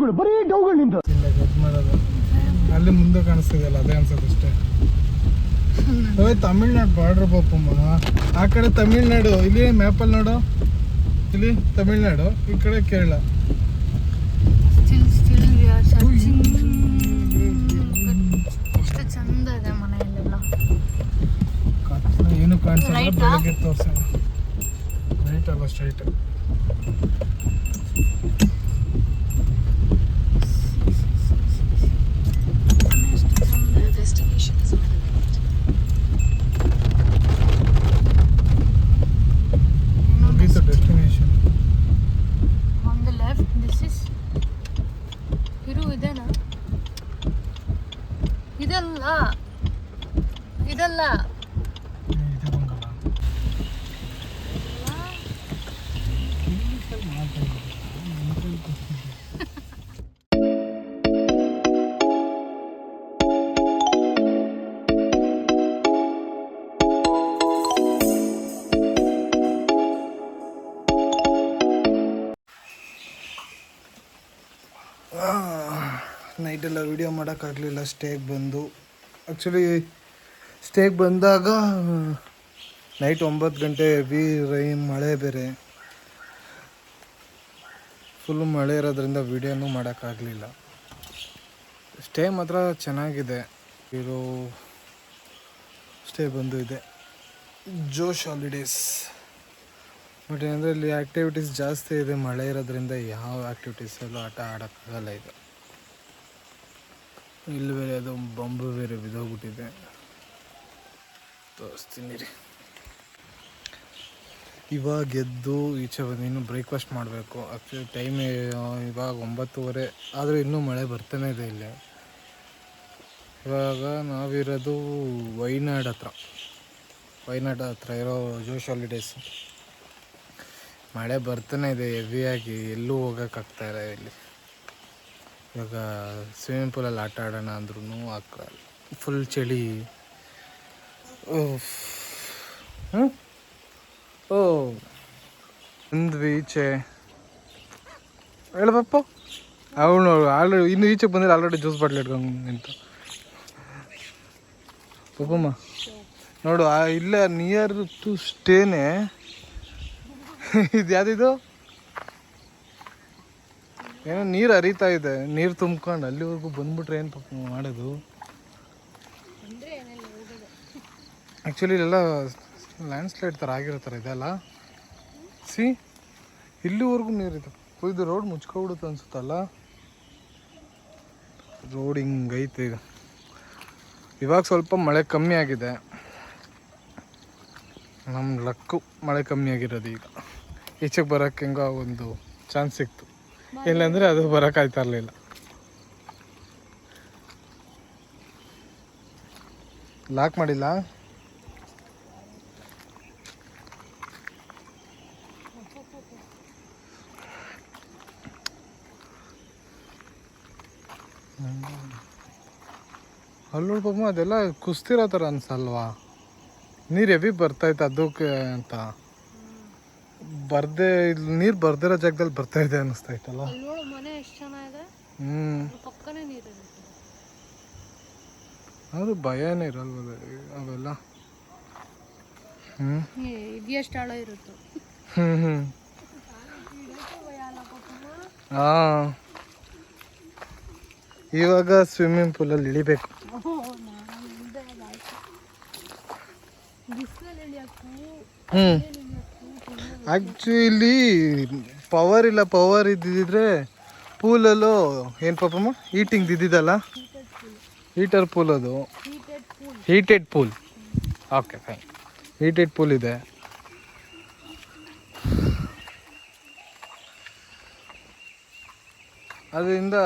ಡೌಗಳು ಬರೀ ಡೌಗಳು ನಿಂತು ಮಾಡೋದು ಅಲ್ಲಿ ಮುಂದೆ ಕಾಣಿಸ್ತಿದೆಯಲ್ಲ ಅದೇ ಅನ್ಸುತ್ತೆ ಅಷ್ಟೇ. ತಮಿಳ್ನಾಡು ಬಾರ್ಡ್ರ್ ಪಾಪಮ್ಮ, ಆ ಕಡೆ ತಮಿಳ್ನಾಡು, ಇಲ್ಲಿ ಮ್ಯಾಪಲ್ಲಿ ನೋಡು, ಇಲ್ಲಿ ತಮಿಳ್ನಾಡು, ಈ ಕಡೆ ಕೇರಳ. ಎಷ್ಟು ಚಂದ ಇದೆ ಮನೆಯಲ್ಲೆಲ್ಲ. ಏನು ಕಾಣಿಸಲ್ಲ, ಬೆಳಗ್ಗೆ ತೋರಿಸೋಣ. ರೈಟ್ ಅಲ್ಲ straight. Destination on the left. This is ಇದೆನಾ? ಇದಲ್ಲ ಇದಲ್ಲ ನೈಟೆಲ್ಲ ವೀಡಿಯೋ ಮಾಡೋಕ್ಕಾಗಲಿಲ್ಲ ಸ್ಟೇಗೆ ಬಂದು. ಆ್ಯಕ್ಚುಲಿ ಸ್ಟೇಗೆ ಬಂದಾಗ ನೈಟ್ 9 ಗಂಟೆ ಹೆವಿ ರೈನ್, ಮಳೆ ಬೇರೆ ಫುಲ್ಲು ಮಳೆ ಇರೋದ್ರಿಂದ ವೀಡಿಯೋನೂ ಮಾಡೋಕ್ಕಾಗಲಿಲ್ಲ. ಸ್ಟೇ ಮಾತ್ರ ಚೆನ್ನಾಗಿದೆ. ಇರೋ ಸ್ಟೇ ಬಂದು ಇದೆ ಜೋಶ್ ಹಾಲಿಡೇಸ್. ಬಟ್ ಏನಂದರೆ ಇಲ್ಲಿ ಆ್ಯಕ್ಟಿವಿಟೀಸ್ ಜಾಸ್ತಿ ಇದೆ, ಮಳೆ ಇರೋದ್ರಿಂದ ಯಾವ ಆ್ಯಕ್ಟಿವಿಟೀಸಲ್ಲೂ ಆಟ ಆಡೋಕ್ಕಾಗಲ್ಲ ಈಗ. ಇಲ್ಲಿ ಬೇರೆ ಅದು ಬಂಬು ಬೇರೆ ಬಿದ್ದೋಗ್ಬಿಟ್ಟಿದೆ, ತೋರಿಸ್ತೀನಿ ರೀ. ಇವಾಗ ಎದ್ದು ಈಚೆ ಬಂದು ಇನ್ನೂ ಬ್ರೇಕ್ಫಾಸ್ಟ್ ಮಾಡಬೇಕು. ಆ್ಯಕ್ಚುಲಿ ಟೈಮ್ ಇವಾಗ 9:30 ಆದರೂ ಇನ್ನೂ ಮಳೆ ಬರ್ತಾನೆ ಇದೆ ಇಲ್ಲಿ. ಇವಾಗ ನಾವಿರೋದು ವೈನಾಡ್ ಹತ್ರ ಇರೋ ಜೋಶ್ ಹಾಲಿಡೇಸ್. ಮಳೆ ಬರ್ತಾನೆ ಇದೆ ಹೆವಿಯಾಗಿ, ಎಲ್ಲೂ ಹೋಗೋಕ್ಕಾಗ್ತಾಯಿಲ್ಲ ಇಲ್ಲಿ. ಇವಾಗ ಸ್ವಿಮ್ಮಿಂಗ್ ಪೂಲಲ್ಲಿ ಆಟ ಆಡೋಣ ಅಂದ್ರೂ ಆಗಲ್ಲ, ಫುಲ್ ಚಳಿ. ಬಂದ್ವಿ ಈಚೆ. ಹೇಳಪ್ಪ, ಅವನು ಆಲ್ರೆಡಿ ಇನ್ನು ಈಚೆಗೆ ಬಂದರೆ ಆಲ್ರೆಡಿ ಜ್ಯೂಸ್ ಬಾಟ್ಲ್ ಇಟ್ಕೊಂಡು ನಿಂತು. ಪಪ್ಪಮ್ಮ ನೋಡು, ಇಲ್ಲ ನಿಯರ್ ಟು ಸ್ಟೇನೇ ಇದು ಯಾವುದಿದು, ಏನೋ ನೀರು ಹರಿತಾ ಇದೆ, ನೀರು ತುಂಬ್ಕೊಂಡು ಅಲ್ಲಿವರೆಗೂ ಬಂದ್ಬಿಟ್ರೆ ಏನು ಪಾಪ ಮಾಡೋದು. ಆ್ಯಕ್ಚುಲಿ ಇಲ್ಲೆಲ್ಲ ಲ್ಯಾಂಡ್ ಸ್ಲೈಡ್ ಥರ ಆಗಿರೋ ಥರ ಇದೆಲ್ಲ. ಸಿ ಇಲ್ಲಿವರೆಗೂ ನೀರಿದೆ. ಇದು ರೋಡ್ ಮುಚ್ಕೊಬಿಡುತ್ತೆ ಅನ್ಸುತ್ತಲ್ಲ. ರೋಡ್ ಹಿಂಗೈತೆ ಈಗ. ಇವಾಗ ಸ್ವಲ್ಪ ಮಳೆ ಕಮ್ಮಿ ಆಗಿದೆ, ನಮ್ಮ ಲಕ್ಕು ಮಳೆ ಕಮ್ಮಿ ಆಗಿರೋದು. ಈಗ ಈಚೆಗೆ ಬರೋಕ್ಕೆ ಹೆಂಗೋ ಒಂದು ಚಾನ್ಸ್ ಸಿಕ್ತು, ಇಲ್ಲಾಂದರೆ ಅದು ಬರೋಕ್ಕಾಯ್ತಾ ಇರಲಿಲ್ಲ. ಲಾಕ್ ಮಾಡಿಲ್ಲ. ಅಲ್ಲಿ ನೋಡ್ಬಮ್ಮ, ಅದೆಲ್ಲ ಕುಸ್ತಿರೋ ಥರ ಅನ್ಸಲ್ವಾ? ನೀರು ಹೆವಿ ಬರ್ತೈತೆ ಅದಕ್ಕೆ ಅಂತ. ಬರ್ದೇ ಇಲ್ಲಿ ನೀರು ಬರ್ದಿರೋ ಜಾಗದಲ್ಲಿ ಬರ್ತಾ ಇದೆ ಅನ್ನಿಸ್ತೈತಲ್ಲ. ಅದು ಭಯನೇ ಇರಲ್ವ ಅವೆಲ್ಲ. ಹಾಂ, ಇವಾಗ ಸ್ವಿಮ್ಮಿಂಗ್ ಪೂಲಲ್ಲಿ ಇಳಿಬೇಕು. ಆ್ಯಕ್ಚುಲಿ ಪವರ್ ಇಲ್ಲ, ಪವರ್ ಇದ್ದಿದ್ರೆ ಪೂಲಲ್ಲೂ ಏನು ಪಾಪಮ್ಮ ಹೀಟಿಂಗ್ ಇದ್ದಿದ್ದಲ್ಲ, ಹೀಟರ್ ಪೂಲ್, ಅದು heated pool. Okay fine, heated pool ಇದೆ. ಅದರಿಂದ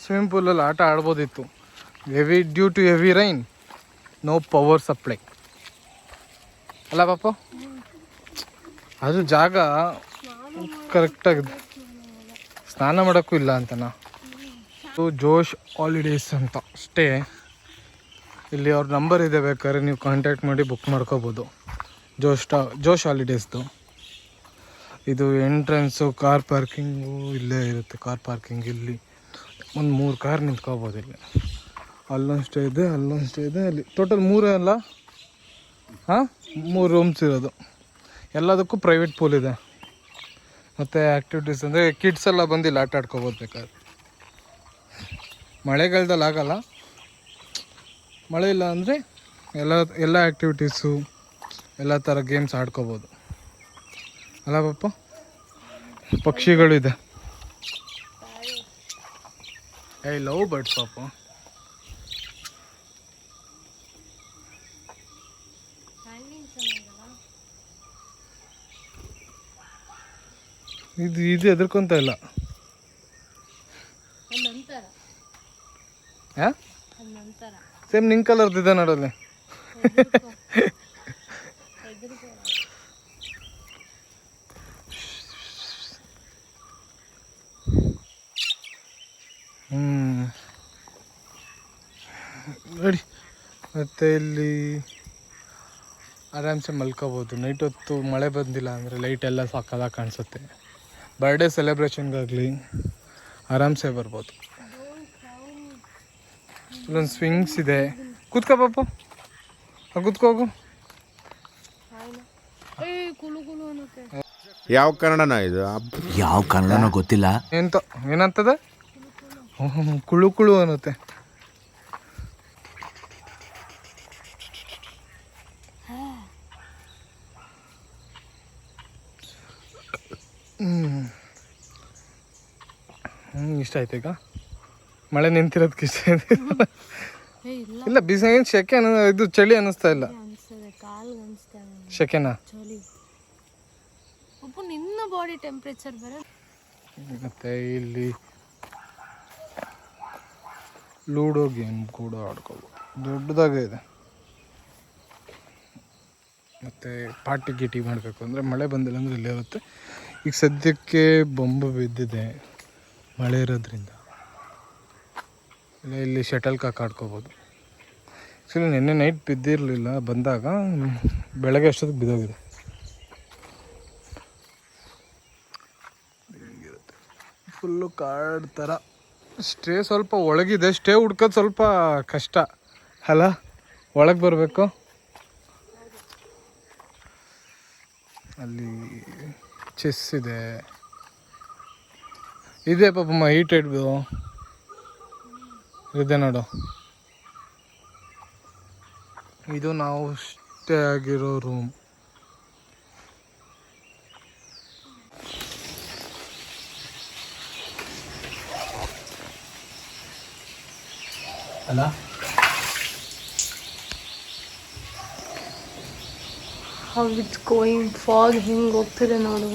ಸ್ವಿಮ್ಮಿಂಗ್ ಪೂಲಲ್ಲಿ ಆಟ ಆಡ್ಬೋದಿತ್ತು. Due to heavy rain, no power supply ಅಲ್ಲ ಪಾಪ. ಅದು ಜಾಗ ಕರೆಕ್ಟಾಗಿದೆ, ಸ್ನಾನ ಮಾಡೋಕ್ಕೂ ಇಲ್ಲ ಅಂತನಾ. ಜೋಶ್ ಹಾಲಿಡೇಸ್ ಅಂತ ಸ್ಟೇ. ಇಲ್ಲಿ ಅವ್ರ ನಂಬರ್ ಇದೆ, ಬೇಕಾದ್ರೆ ನೀವು ಕಾಂಟ್ಯಾಕ್ಟ್ ಮಾಡಿ ಬುಕ್ ಮಾಡ್ಕೋಬೋದು. ಜೋಶ್ ಹಾಲಿಡೇಸ್ದು ಇದು ಎಂಟ್ರೆನ್ಸು. ಕಾರ್ ಪಾರ್ಕಿಂಗು ಇಲ್ಲೇ ಇರುತ್ತೆ, ಕಾರ್ ಪಾರ್ಕಿಂಗ್ ಇಲ್ಲಿ. ಒಂದು 3 ಕಾರ್ ನಿಂತ್ಕೋಬೋದು ಇಲ್ಲಿ. ಅಲ್ಲೊಂದು ಸ್ಟೇ ಇದೆ, ಅಲ್ಲೊಂದು ಸ್ಟೇ ಇದೆ. ಅಲ್ಲಿ ಟೋಟಲ್ 3 ಅಲ್ಲ, ಹಾಂ 3 ರೂಮ್ಸ್ ಇರೋದು. ಎಲ್ಲದಕ್ಕೂ ಪ್ರೈವೇಟ್ ಪೂಲ್ ಇದೆ. ಮತ್ತು ಆ್ಯಕ್ಟಿವಿಟೀಸ್ ಅಂದರೆ ಕಿಡ್ಸ್ ಎಲ್ಲ ಬಂದಿಲ್ಲ ಆಟ ಆಡ್ಕೋಬೋದು ಬೇಕಾದ್ರೆ. ಮಳೆಗಾಲದಲ್ಲಿ ಆಗಲ್ಲ, ಮಳೆ ಇಲ್ಲ ಅಂದರೆ ಎಲ್ಲ ಆ್ಯಕ್ಟಿವಿಟೀಸು ಎಲ್ಲ ಥರ ಗೇಮ್ಸ್ ಆಡ್ಕೋಬೋದು ಅಲ್ಲ ಪಪ್ಪ. ಪಕ್ಷಿಗಳಿದೆ. ಐ ಲವ್ ಬರ್ಡ್ಸ್ ಪಾಪ. ಇದು ಎದುರ್ಕೊಂತ ಇಲ್ಲ. ಹಾಂ ಸೇಮ್ ನಿಂಗೆ ಕಲರ್ದಿದೆ ನೋಡಲ್ಲಿ. ನೋಡಿ ಮತ್ತು ಇಲ್ಲಿ ಆರಾಮ್ಸೆ ಮಲ್ಕೋಬೋದು. ನೈಟ್ ಹೊತ್ತು ಮಳೆ ಬಂದಿಲ್ಲ ಅಂದರೆ ಲೈಟ್ ಎಲ್ಲ ಸಕ್ಕದಾಗಿ ಕಾಣಿಸುತ್ತೆ. ಬರ್ಡೇ ಸೆಲೆಬ್ರೇಷನ್ಗಾಗಲಿ ಆರಾಮ್ಸೆ ಬರ್ಬೋದು. ಇಲ್ಲೊಂದು ಸ್ವಿಂಗ್ಸ್ ಇದೆ. ಕೂತ್ಕೋ ಪಾಪ, ಕೂತ್ಕೋಗು. ಯಾವ ಕನ್ನಡನ ಇದು? ಯಾವ ಕನ್ನಡನೋ ಗೊತ್ತಿಲ್ಲ. ಏನಂತದ? ಕುಳು ಕುಳು ಅನ್ನುತ್ತೆ. ಇಷ್ಟ ಆಯ್ತು. ಈಗ ಮಳೆ ನಿಂತಿರೋದಕ್ಕೆ ಇಷ್ಟ ಆಯ್ತು. ಇಲ್ಲ ಬಿಸಿ ಏನು ಶೆಕೆ ಇದು ಚಳಿ ಅನ್ನಿಸ್ತಾ ಇಲ್ಲ. ಶೆಕೆನಾ? ನಿನ್ನ ಬಾಡಿ ಟೆಂಪರೇಚರ್ ಬೇರೆ. ಮತ್ತೆ ಇಲ್ಲಿ ಲೂಡೋ ಗೇಮ್ ಕೂಡ ಆಡ್ಕೋಬೋದು, ದೊಡ್ಡದಾಗೆ ಇದೆ. ಮತ್ತು ಪಾರ್ಟಿ ಗೀಟಿ ಮಾಡಬೇಕು ಅಂದರೆ ಮಳೆ ಬಂದಿಲ್ಲ ಅಂದರೆ ಇಲ್ಲೇ ಇರುತ್ತೆ. ಈಗ ಸದ್ಯಕ್ಕೆ ಬೊಂಬು ಬಿದ್ದಿದೆ ಮಳೆ ಇರೋದ್ರಿಂದ. ಇಲ್ಲ ಇಲ್ಲಿ ಶಟಲ್ ಕಾಕ್ ಆಡ್ಕೋಬೋದು. ಆ್ಯಕ್ಚುಲಿ ನಿನ್ನೆ ನೈಟ್ ಬಿದ್ದಿರಲಿಲ್ಲ, ಬಂದಾಗ ಬೆಳಗ್ಗೆ ಅಷ್ಟೊತ್ತಿಗೆ ಬಿದ್ದೋಗಿದೆ. ಫುಲ್ಲು ಕಾರ್ಡ್ ಥರ. ಸ್ಟೇ ಸ್ವಲ್ಪ ಒಳಗಿದೆ. ಸ್ಟೇ ಹುಡ್ಕೋದು ಸ್ವಲ್ಪ ಕಷ್ಟ ಅಲ್ಲ, ಒಳಗೆ ಬರಬೇಕು. ಅಲ್ಲಿ ಚೆಸ್ ಇದೆ ಪಾಪಮ್ಮ. ಹೀಟೆಡ್ ಇದೆ ನೋಡು. ಇದು ನಾವು ಸ್ಟೇ ಆಗಿರೋ ರೂಮ್. ಅಲ್ಲ ಹೌ ಇಟ್ಸ್ ಗೋಯಿಂಗ್. ಫಾಗ್ ಹಿಂಗೆ ಹೋಗ್ತಿದೆ ನೋಡು.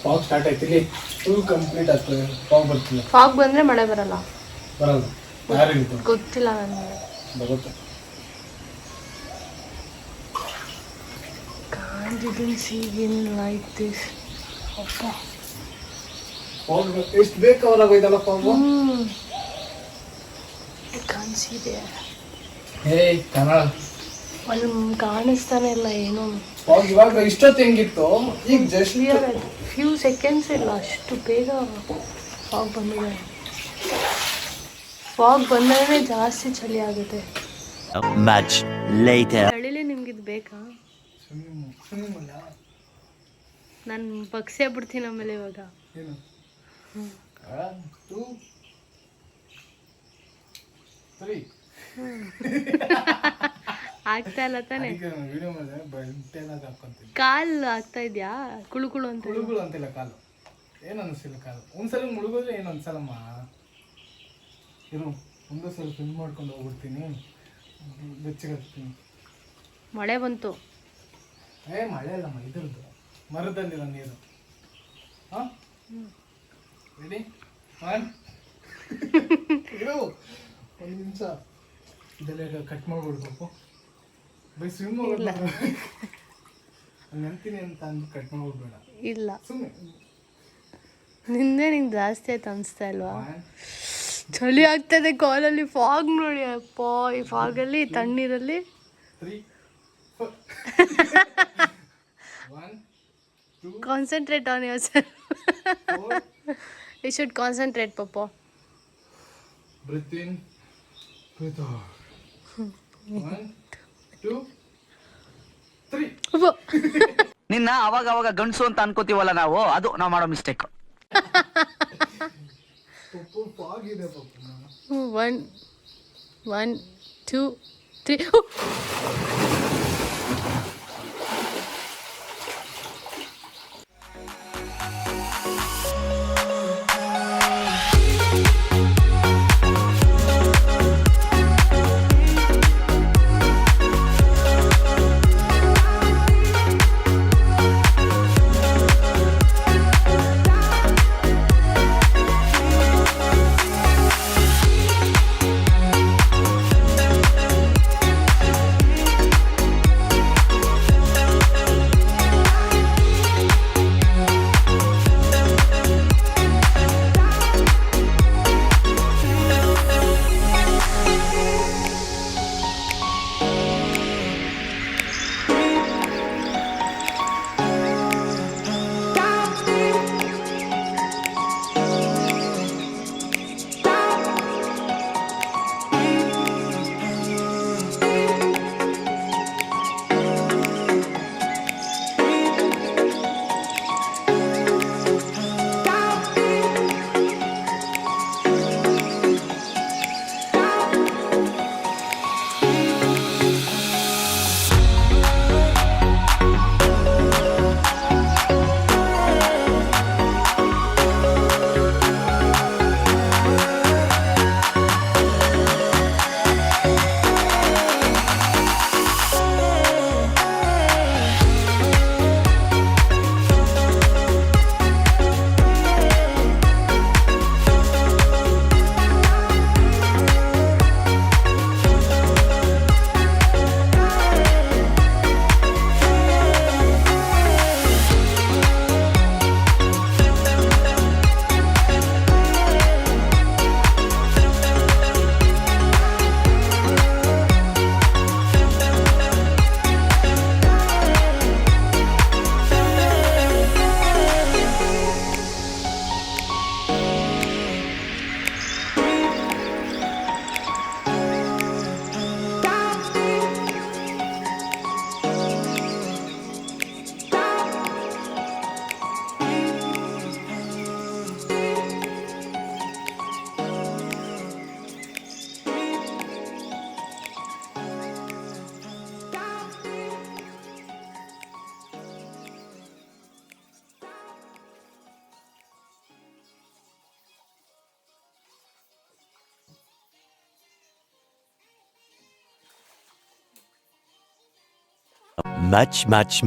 ಫಾಗ್ ಸ್ಟಾರ್ಟ್ ಆಯ್ತಿಲ್ಲಿ. ಫುಲ್ ಕಂಪ್ಲೀಟ್ ಆಗ್ತದೆ. ಫಾಗ್ ಬರ್ತಿಲ್ಲ. ಫಾಗ್ ಬಂದರೆ ಮಳೆ ಬರಲ್ಲ. ಬರಲ್ಲ, ಯಾರಿಗೂ ಗೊತ್ತಿಲ್ಲ ನನಗೆ. ಬರುತ್ತೆ. Can't even see in like this. ಅಪ್ಪ ಫಾಗ್ ಎಷ್ಟು ಬೇಕು ಅವರಾಗೋಯ್ತಲ್ಲ fog. I can't see there. ಏಯ್ ಕನ್ನಡ ಅಲ್ಲಿ ಕಾಣಿಸ್ತಾನೆ ಇಲ್ಲ ಏನು. ಫಾಗ್ ಇವಾಗ ಇಷ್ಟೊತ್ತು ಹೆಂಗಿತ್ತು, ಈಗ ಜಸ್ಟ್ ಕ್ಲಿಯರ್ ಆಯ್ತು. ಫ್ಯೂ ಸೆಕೆಂಡ್ಸ್ ಇಲ್ಲ, ಅಷ್ಟು ಬೇಗ ಫಾಗ್ ಬಂದಿದೆ. ಫಾಗ್ ಬಂದ್ರೆ ಜಾಸ್ತಿ ಚಳಿ ಆಗುತ್ತೆ. ಚಳಿಲಿ ನಿಮ್ಗಿದು ಬೇಕಾ? ನಾನು ಬಗ್ಸೇ ಬಿಡ್ತೀನಿ ಆಮೇಲೆ ಇವಾಗ. ಆಗ್ತಾ ಇಲ್ಲ ತಾನೆ? ಕಾಲು ಆಗ್ತಾ ಇದ್ಯಾ? ಕುಳು ಕುಳು ಅಂತ. ಮುಳುಗುಳು ಅಂತಿಲ್ಲ ಕಾಲು. ಏನು ಅನಿಸ್ತಿಲ್ಲ ಕಾಲು. ಒಂದ್ಸಲ ಮುಳುಗೋದ್ರೆ ಏನು ಅನ್ಸಲ್ಲಮ್ಮ. ಇರು ಒಂದು ಸಲ ಸ್ವಿಮ್ ಮಾಡ್ಕೊಂಡು ಹೋಗ್ಬಿಡ್ತೀನಿ, ಬೆಚ್ಚಗಾಗ್ತೀನಿ. ಮಳೆ ಬಂತು. ಮಳೆ ಅಲ್ಲಮ್ಮ, ಇದ್ರದ್ದು ಮರದಲ್ಲಿರೋ ನೀರು. ಹಾಂ ರೆಡಿ? ಇರು ಒಂದು ನಿಮಿಷ. ಇದೆಲ್ಲ ಕಟ್ ಮಾಡ್ಬಿಡ್ಬೇಕು. ಬೈ ಸ್ವಿಮ್ ಹೋಗಲ್ಲ ಅಂತೀನಿ ಅಂತ ಅಂದು ಕಟ್ ಮಾಡ್ಬಿಡ್ಬೇಡ. ಇಲ್ಲ ಸುಮ್ಮನೆ ನಿಂದೆ ನಿಂಗೆ ಜಾಸ್ತಿ ಆಯ್ತು ಅನಿಸ್ತಾ ಇಲ್ವಾ? ಚಳಿ ಆಗ್ತದೆ ಕಾಲಲ್ಲಿ. ಫಾಗ್ ನೋಡಿ ಅಪ್ಪ, ಈ ಫಾಗಲ್ಲಿ ತಣ್ಣೀರಲ್ಲಿ. 3 4 1 2 concentrate on your self. You should concentrate, Popo. Breathe in, breathe out. 1, 2, 3. Popo. ನಿನ್ನ ಅವಾಗ ಅವಾಗ ಗಂಡಸು ಅಂತ ಅನ್ಕೋತೀವಲ್ಲ ನಾವು, ಅದು ನಾವು ಮಾಡೋ ಮಿಸ್ಟೇಕ್. ಪಪ್ಪು ಫಾಗ್ ಇದೆ Pappu. 1, 2, 3.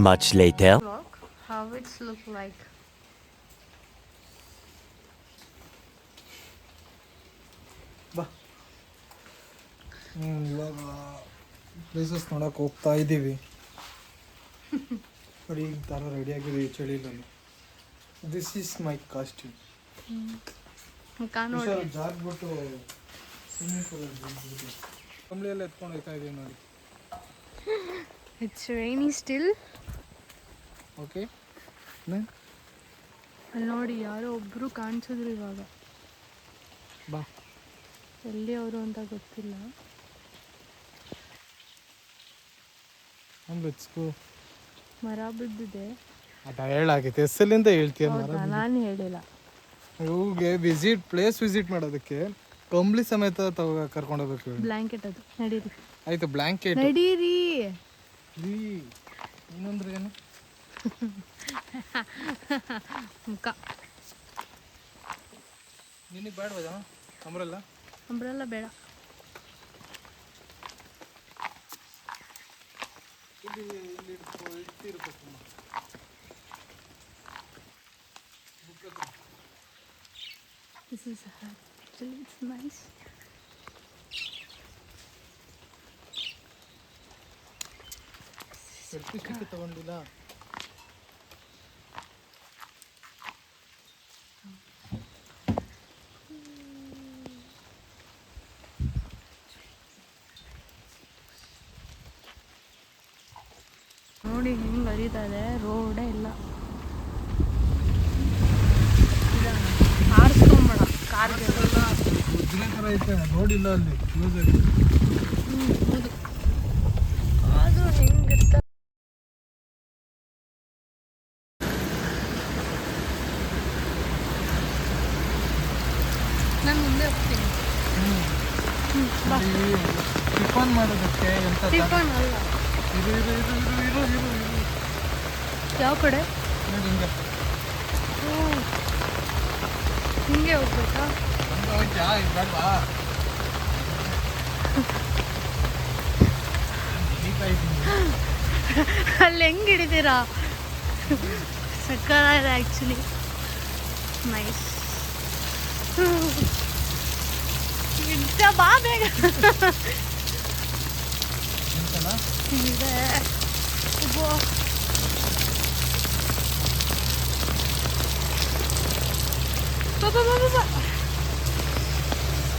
Much later. Look how it's look like. ಬಾ. ಇವಾಗ ಪ್ಲೇಸಸ್ ನೋಡಕ್ಕೆ ಹೋಗ್ತಾ ಇದ್ದೀವಿ. ನೋಡಿ ಈ ಥರ ರೆಡಿಯಾಗಿದ್ದೀವಿ ಚಳಿಲಲ್ಲಿ. This is my costume. ಜಾರ್ಬಿಟ್ಟು ಸ್ವಿಮ್ಮಿಂಗ್ ಪೂಲಲ್ಲಿ ಕಂಬಳಿಯೆಲ್ಲ ಎತ್ಕೊಂಡು ಹೋಗ್ತಾ ಇದ್ದೀವಿ ನೋಡಿ. It's rainy still. ಓಕೆ ಅಲ್ಲಿ ನೋಡಿ ಯಾರೋ ಒಬ್ರು ಕಾಣಿಸಿದ್ರು ಇವಾಗ. ಬಾ. ಎಲ್ಲಿ ಅವರು ಅಂತ ಗೊತ್ತಿಲ್ಲ. ಮರ ಬಿದ್ದಿದೆ. ಅದ ಹೇಳಾಗಿತ್ತು ಎಸ್ಸಲ್ಲಿಂದ ಹೇಳ್ತೀಯ ಮರ. ನಾನು ಹೇಳಿಲ್ಲ. ಇವ್ಗೆ ವಿಸಿಟ್ ಮಾಡೋದಕ್ಕೆ ಕಂಬಳಿ ಸಮೇತ ಕರ್ಕೊಂಡೋಗ್ಬೇಕು. ಬ್ಲಾಂಕೆಟ್ ಅದು ನಡೀರಿ. ಆಯ್ತು ಬ್ಲಾಂಕೆಟ್ ನಡೀರಿ. ಇನ್ನೊಂದ್ರೆ ಏನು ಮುಖ ನಿನಗೆ ಬೇಡವಾ ಅಂಬ್ರೆಲ್ಲ? ಅಂಬ್ರೆಲ್ಲ ಬೇಡ. This is actually it's nice. Selfie stick ತಗೊಂಡಿಲ್ಲ. ನೋಡಿ ಹೆಂಗೆ ಹರಿತಾ ಇದೆ, ರೋಡೇ ಇಲ್ಲ. ಐತೆ ನೋಡಿಲ್ಲ ಅಲ್ಲಿ ಹೌದು ಆದರೂ ಹೆಂಗಿರ್ತ ನಾನು ಮುಂದೆ ಹೋಗ್ತೀನಿ. ಟಿಫನ್ ಮಾಡೋದಕ್ಕೆ ಎಂತ ಟಿಫನ್ ಅಲ್ಲ. ಇರು ಯಾವ ಕಡೆ? ನೋಡಿ ಹಿಂಗೆ ಹಿಂಗೆ ಹೋಗ್ಬೇಕಾ? ಹೋಗ್ಯಾ ಇದು ಬೇಡವಾ ಅಲ್ಲಿ ಹೆಂಗೆ ಹಿಡಿತೀರಾ? ಸಕ್ಕತ್ತಾಗಿದೆ ಆ್ಯಕ್ಚುಲಿ. ನೈಸ್. ಇಷ್ಟ ಬಾ ಬೇಗ. ಇದೆ ಬಾ.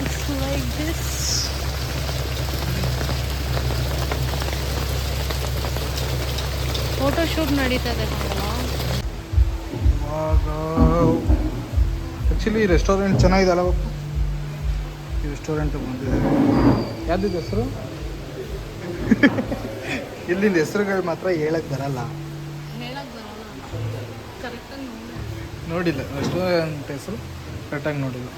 It's like this. Photo shoot ನಡೀತಾ ಇದೆ ಇವಾಗ ಆ್ಯಕ್ಚುಲಿ ರೆಸ್ಟೋರೆಂಟ್ ಚೆನ್ನಾಗಿದೆ ಅಲ್ಲ ಬಾಪು? ಈ ರೆಸ್ಟೋರೆಂಟ್ ಬಂದಿದೆ. ಯಾವ್ದಿದೆ ಹೆಸರು? ಇಲ್ಲಿಂದ ಹೆಸರುಗಳು ಮಾತ್ರ ಹೇಳಕ್ಕೆ ಬರಲ್ಲ. ಹೇಳಕ್ ಬರಲ್ಲ, ಕರೆಕ್ಟಾಗಿ ನೋಡಿಲ್ಲ ರೆಸ್ಟೋರೆಂಟ್ ಹೆಸರು ಕರೆಕ್ಟಾಗಿ ನೋಡಿಲ್ಲ.